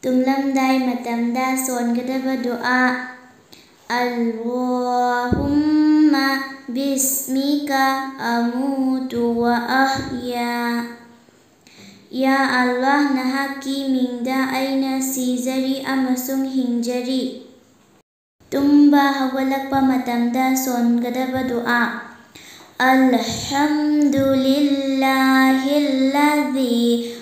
ꯇꯨꯝꯂꯝꯗꯥꯏ ꯃꯇꯝꯗ ꯁꯣꯟꯒꯗꯕ ꯗꯨઆ: ꯑꯜꯂꯥꯍꯨꯝꯃ ꯕꯤꯁꯃꯤꯀ ꯑꯃꯨꯇു ꯋꯥ ꯑꯍ꯭ꯌꯥ. ꯌꯥ ꯑꯜꯂꯥꯍ, ꯅꯍꯥꯛꯀꯤ ꯃꯤꯡꯗ ꯑꯩꯅ ꯁꯤꯖꯔꯤ ꯑꯃꯁꯨꯡ ꯍꯤꯡꯖꯔꯤ. ꯇꯨꯝꯕ ꯍꯧꯒꯠꯂꯛꯄ ꯃꯇꯝꯗ ꯁꯣꯟꯒꯗꯕ ꯗꯨઆ: ꯑꯜꯍꯝꯗꯨꯂꯤꯜಲಾಹಿಲ್ಲযೀ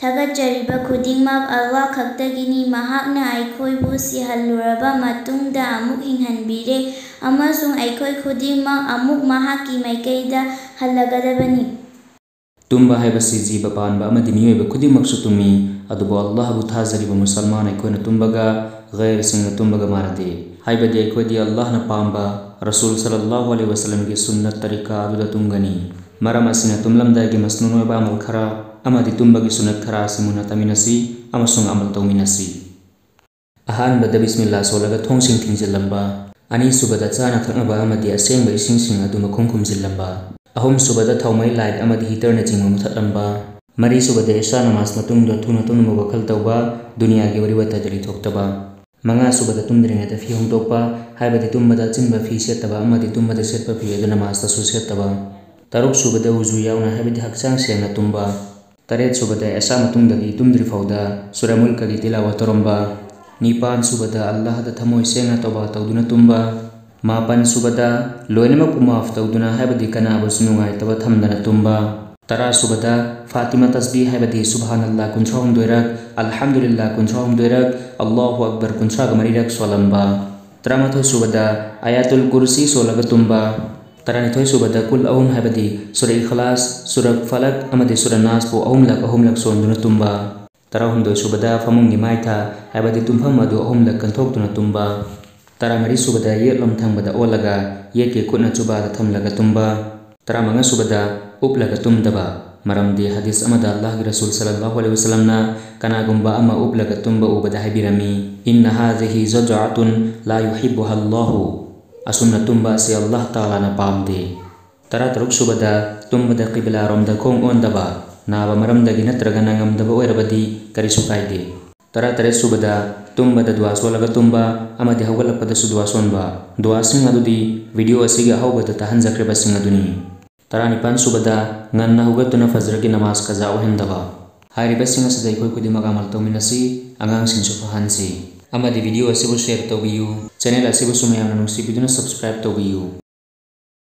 ꯊꯥꯒꯠꯆꯔꯤꯕ ꯈꯨꯗꯤꯡꯃꯛ ꯑꯜꯂꯥꯍ ꯈꯛꯇꯒꯤꯅꯤ. ꯃꯍꯥꯛꯅ ꯑꯩꯈꯣꯏꯕꯨ ꯁꯤꯍꯜꯂꯨꯔꯕ ꯃꯇꯨꯡꯗ ꯑꯃꯨꯛ ꯍꯤꯡꯍꯟꯕꯤꯔꯦ ꯑꯃꯁꯨꯡ ꯑꯩꯈꯣꯏ ꯈꯨꯗꯤꯡꯃꯛ ꯑꯃꯨꯛ ꯃꯍꯥꯛꯀꯤ ꯃꯥꯏꯀꯩꯗ ꯍꯜꯂꯒꯗꯕꯅꯤ. ꯇꯨꯝꯕ ꯍꯥꯏꯕꯁꯤ ꯖꯤꯕ ꯄꯥꯟꯕ ꯑꯃꯗꯤ ꯃꯤꯑꯣꯏꯕ ꯈꯨꯗꯤꯡꯃꯛꯁꯨ ꯇꯨꯝꯃꯤ. ꯑꯗꯨꯕꯨ ꯑꯜꯂꯥꯍꯕꯨ ꯊꯥꯖꯔꯤꯕ ꯃꯨꯁꯜꯃꯥꯟ ꯑꯩꯈꯣꯏꯅ ꯇꯨꯝꯕꯒ ꯒꯩꯔꯁꯤꯡꯅ ꯇꯨꯝꯕꯒ ꯃꯥꯟꯅꯗꯦ. ꯍꯥꯏꯕꯗꯤ ꯑꯩꯈꯣꯏꯗꯤ ꯑꯜꯂꯥꯍꯅ ꯄꯥꯝꯕ ꯔꯁꯨꯜ ꯁꯜꯂꯜꯂꯥꯍꯨ ꯑꯂꯩꯍꯤ ꯋꯁꯜꯂꯝꯒꯤ ꯁꯨꯟꯅꯠ ꯇꯔꯤꯀꯥ ꯑꯗꯨꯗ ꯇꯨꯝꯒꯅꯤ. ꯃꯔꯝ ꯑꯁꯤꯅ ꯇꯨꯝꯂꯝꯗꯥꯏꯒꯤ ꯃꯁꯅꯨꯟ ꯑꯣꯏꯕ ꯑꯃꯜ ꯈꯔ ꯑꯃꯗꯤ ꯇꯨꯝꯕꯒꯤ ꯁꯨꯟꯅꯠ ꯈꯔ ꯑꯁꯤ ꯃꯨꯟꯅ ꯇꯝꯃꯤꯟꯅꯁꯤ ꯑꯃꯁꯨꯡ ꯑꯃꯜ ꯇꯧꯃꯤꯟꯅꯁꯤ. ꯑꯍꯥꯟꯕꯗ ꯕꯤꯁꯃꯤꯜꯂꯥ ꯁꯣꯜꯂꯒ ꯊꯣꯡꯁꯤꯡ ꯊꯤꯡꯖꯤꯜꯂꯝꯕ. ꯑꯅꯤꯁꯨꯕꯗ ꯆꯥꯅ ꯊꯛꯅꯕ ꯑꯃꯗꯤ ꯑꯁꯦꯡꯕ ꯏꯁꯤꯡꯁꯤꯡ ꯑꯗꯨ ꯃꯈꯨꯝ ꯈꯨꯝꯖꯤꯜꯂꯝꯕ. ꯑꯍꯨꯝꯁꯨꯕꯗ ꯊꯥꯎꯃꯩ ꯂꯥꯏꯠ ꯑꯃꯗꯤ ꯍꯤꯇꯔꯅꯆꯤꯡꯕ ꯃꯨꯊꯠꯂꯝꯕ. ꯃꯔꯤꯁꯨꯕꯗ ꯏꯁꯥ ꯅꯃꯥꯖ ꯃꯇꯨꯡꯗ ꯊꯨꯅ ꯇꯨꯝꯅꯕ ꯋꯥꯈꯜ ꯇꯧꯕ, ꯗꯨꯅꯤꯌꯥꯒꯤ ꯋꯥꯔꯤ ꯋꯥꯇꯥꯏꯗ ꯂꯩꯊꯣꯛꯇꯕ. ꯃꯉꯥꯁꯨꯕꯗ ꯇꯨꯝꯗ꯭ꯔꯤꯉꯩꯗ ꯐꯤ ꯍꯣꯡꯗꯣꯛꯄ, ꯍꯥꯏꯕꯗꯤ ꯇꯨꯝꯕꯗ ꯑꯆꯤꯟꯕ ꯐꯤ ꯁꯦꯠꯇꯕ ꯑꯃꯗꯤ ꯇꯨꯝꯕꯗ ꯁꯦꯠꯄ ꯐꯤ ꯑꯗꯨ ꯅꯃꯥꯖꯇꯁꯨ ꯁꯦꯠꯇꯕ. ꯇꯔꯨꯛꯁꯨꯕꯗ ꯋꯨꯖꯨ ꯌꯥꯎꯅ, ꯍꯥꯏꯕꯗꯤ ꯍꯛꯆꯥꯡ ꯁꯦꯡꯅ ꯇꯨꯝꯕ. ꯇꯔꯦꯠꯁꯨꯕꯗ ꯑꯦꯁꯥ ꯃꯇꯨꯡꯗꯒꯤ ꯇꯨꯝꯗ꯭ꯔꯤꯐꯥꯎꯗ ꯁꯨꯔꯥ ꯃꯨꯜꯀꯒꯤ ꯇꯤꯂꯥꯋꯥ ꯇꯧꯔꯝꯕ. ꯅꯤꯄꯥꯟꯁꯨꯕꯗ ꯑꯜꯂꯥꯍꯗ ꯊꯃꯣꯏ ꯁꯦꯡꯅ ꯇꯧꯕꯥ ꯇꯧꯗꯨꯅ ꯇꯨꯝꯕ. ꯃꯥꯄꯟꯁꯨꯕꯗ ꯂꯣꯏꯅꯃꯛꯄꯨ ꯃꯥꯐ ꯇꯧꯗꯨꯅ, ꯍꯥꯏꯕꯗꯤ ꯀꯅꯥꯕꯨꯁꯨ ꯅꯨꯡꯉꯥꯏꯇꯕ ꯊꯝꯗꯅ ꯇꯨꯝꯕ. ꯇꯔꯥꯁꯨꯕꯗ ꯐꯥꯇꯤꯃꯥ ꯇꯁꯕꯤꯍ, ꯍꯥꯏꯕꯗꯤ ꯁꯨꯕꯍꯥꯅꯜꯂꯥꯍ 38 ꯔꯛ, ꯑꯜꯍꯝꯗꯨꯂꯤꯜꯂꯥꯍ 38 ꯔꯛ, ꯑꯜꯂꯥꯍꯨ ꯑꯛꯕꯔ 34 ꯔꯛ ꯁꯣꯜꯂꯝꯕ. ꯇꯔꯥꯃꯥꯊꯣꯏꯁꯨꯕꯗ ꯑꯌꯥꯇꯨꯜ ꯀꯨꯔꯁꯤ ꯁꯣꯜꯂꯒ ꯇꯨꯝꯕ. ꯇꯔꯥꯅꯤꯊꯣꯏꯁꯨꯕꯗ ꯀꯨꯜ ꯑꯍꯨꯝ, ꯍꯥꯏꯕꯗꯤ ꯁꯨꯔꯥ ꯏꯈ꯭ꯂꯥꯁ, ꯁꯨꯔꯥ ꯐꯂꯛ ꯑꯃꯗꯤ ꯁꯨꯔꯥ ꯅꯥꯁꯄꯨ ꯑꯍꯨꯝꯂꯛ ꯁꯣꯟꯗꯨꯅ ꯇꯨꯝꯕ. ꯇꯔꯥꯍꯨꯝꯗꯣꯏꯁꯨꯕꯗ ꯐꯃꯨꯡꯒꯤ ꯃꯥꯏꯊ, ꯍꯥꯏꯕꯗꯤ ꯇꯨꯝꯐꯝ ꯑꯗꯨ ꯑꯍꯨꯝꯂꯛ ꯀꯟꯊꯣꯛꯇꯨꯅ ꯇꯨꯝꯕ. ꯇꯔꯥꯃꯔꯤꯁꯨꯕꯗ ꯌꯦꯠꯂꯣꯝ ꯊꯪꯕꯗ ꯑꯣꯜꯂꯒ ꯌꯦꯠꯀꯤ ꯈꯨꯠꯅ ꯆꯨꯕꯥꯗ ꯊꯝꯂꯒ ꯇꯨꯝꯕ. ꯇꯔꯥꯃꯉꯥꯁꯨꯕꯗ ꯎꯞꯂꯒ ꯇꯨꯝꯗꯕ. ꯃꯔꯝꯗꯤ ꯍꯗꯤꯁ ꯑꯃꯗ ꯑꯜꯂꯥꯍꯒꯤ ꯔꯁꯨꯜ ꯁꯜꯂꯜꯂꯥꯍꯨ ꯑꯂꯩꯍꯤ ꯋꯁꯜꯂꯝꯅ ꯀꯅꯥꯒꯨꯝꯕ ꯑꯃ ꯎꯞꯂꯒ ꯇꯨꯝꯕ ꯎꯕꯗ ꯍꯥꯏꯕꯤꯔꯝꯃꯤ, ꯏꯟꯅ ꯍꯥꯖꯤꯍꯤ ꯖꯖꯑꯇꯨꯟ ꯂꯥ ꯌꯨꯍꯤಬ್ಬꯨꯍꯥ ꯑꯜꯂꯥꯍꯨ. ꯑꯁꯨꯝꯅ ꯇꯨꯝꯕ ꯑꯁꯤ ꯑꯜꯂꯥꯍ ꯇꯥꯂꯥꯅ ꯄꯥꯝꯗꯦ. ꯇꯔꯥꯇꯔꯨꯛꯁꯨꯕꯗ ꯇꯨꯝꯕꯗ ꯀꯤꯕ꯭ꯂꯥꯔꯣꯝꯗ ꯈꯣꯡ ꯑꯣꯟꯗꯕ. ꯅꯥꯕ ꯃꯔꯝꯗꯒꯤ ꯅꯠꯇ꯭ꯔꯒꯅ ꯉꯝꯗꯕ ꯑꯣꯏꯔꯕꯗꯤ ꯀꯔꯤꯁꯨ ꯀꯥꯏꯗꯦ. ꯇꯔꯥꯇꯔꯦꯠꯁꯨꯕꯗ ꯇꯨꯝꯕꯗ ꯗꯨઆ ꯁꯣꯜꯂꯒ ꯇꯨꯝꯕ ꯑꯃꯗꯤ ꯍꯧꯒꯠꯂꯛꯄꯗꯁꯨ ꯗꯨઆ ꯁꯣꯟꯕ. ꯗꯨઆꯁꯤꯡ ꯑꯗꯨꯗꯤ ꯚꯤꯗꯤꯑꯣ ꯑꯁꯤꯒꯤ ꯑꯍꯧꯕꯗ ꯇꯥꯍꯟꯖꯈ꯭ꯔꯤꯕꯁꯤꯡ ꯑꯗꯨꯅꯤ. ꯇꯔꯥꯅꯤꯄꯥꯟꯁꯨꯕꯗ ꯉꯟꯅ ꯍꯧꯒꯠꯇꯨꯅ ꯐꯖꯔꯒꯤ ꯅꯃꯥꯖ ꯀꯖꯥ ꯑꯣꯏꯍꯟꯗꯕ. ꯍꯥꯏꯔꯤꯕꯁꯤꯡ ꯑꯁꯤꯗ ꯑꯩꯈꯣꯏ ꯈꯨꯗꯤꯡꯃꯛ ꯑꯃꯜ ꯇꯧꯃꯤꯟꯅꯁꯤ, ꯑꯉꯥꯡꯁꯤꯡꯁꯨ ꯐꯍꯟꯁꯤ, ꯑꯃꯗꯤ ꯚꯤꯗꯤꯑꯣ ꯑꯁꯤꯕꯨ ꯁꯦꯌꯔ ꯇꯧꯕꯤꯌꯨ. ꯆꯦꯅꯦꯜ ꯑꯁꯤꯕꯨꯁꯨ ꯃꯌꯥꯝꯅ ꯅꯨꯡꯁꯤꯕꯤꯗꯨꯅ ꯁꯕꯁꯀ꯭ꯔꯥꯏꯕ ꯇꯧꯕꯤꯌꯨ.